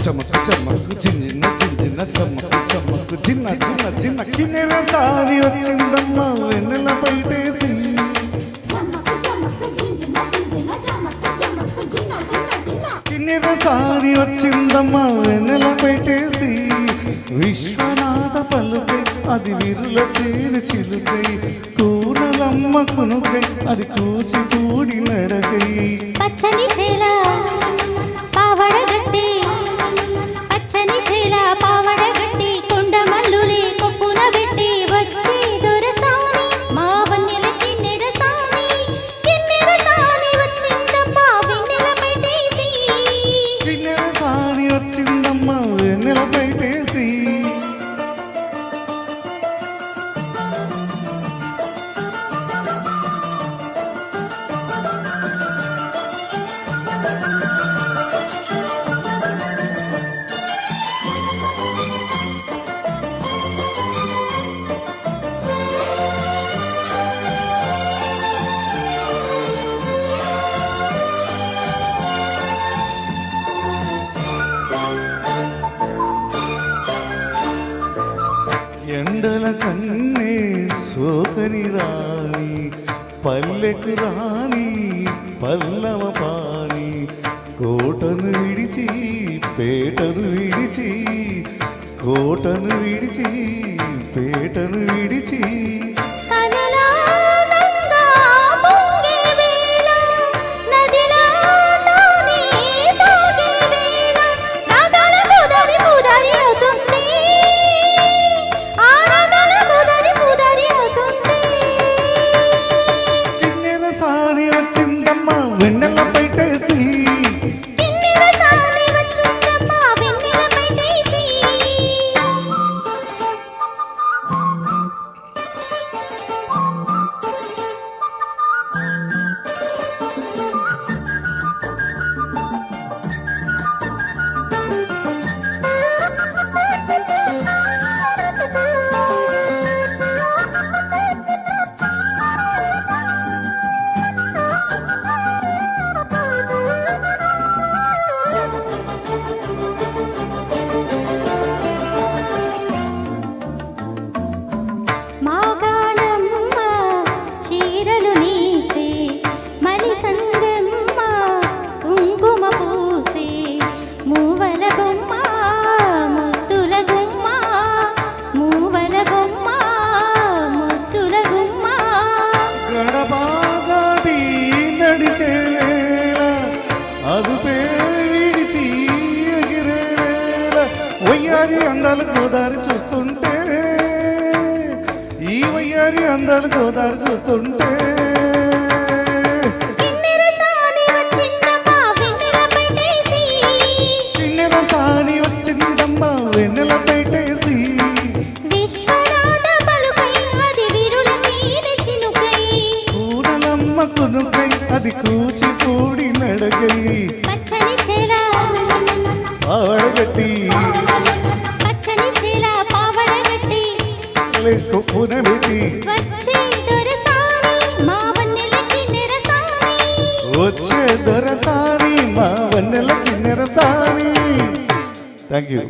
చమక్ చమక్ చిన్న చిన్న చమక్ చమక్ చిన్న చిన్న చిన్న కిన్నెర సారి వచ్చిందమ్మ వెన్నెల పైటేసి కిన్నెర సారి వచ్చిందమ్మ వెన్నెల పైటేసి విశ్వనాథ పలుకై అది విరుల తేరు చిలుకై కూరలమ్మ కునుకై అది కూచిపూడి నడకై పచ్చని చేల పావడ గట్టి పచ్చని చేల పావడ గట్టి కొండ మల్లులే కొప్పున పెట్టి వచ్చి దొరసాని మా వన్నెల కిన్నెర సాని వచ్చిందమ్మా వెన్నెల పైటేసి కిన్నెర సాని వచ్చిందమ్మా వెన్నెల పైటేసి ఎండల కన్నే సోకని రాని పల్లెకు రాని పల్లవ పాని కోటను విడిచి పేటను విడిచి కోటను విడిచి పేటను విడిచి వెన్నెల పైటేసి అదుపే విడిచి ఎగిరేవేళ వయ్యారి అందాలు గోదారి చూస్తుంటే ఈ వయ్యారి అందాలు గోదారి చూస్తుంటే కిన్నెర సాని వచ్చిందమ్మా వెన్నెల పైటేసి విశ్వనాథ పలుకై అది విరుల తేనె చినుకై కూడలమ్మ కునుకై అది కూచిపూడి నడకై పచ్చని చేల పావడగట్టి పచ్చని చేల పావడగట్టి కొప్పున పెట్టి వచ్చే దొరసాని మా వన్నెల కిన్నెర సాని వచ్చే దొరసాని మా వన్నెల కిన్నెర సాని. Thank you.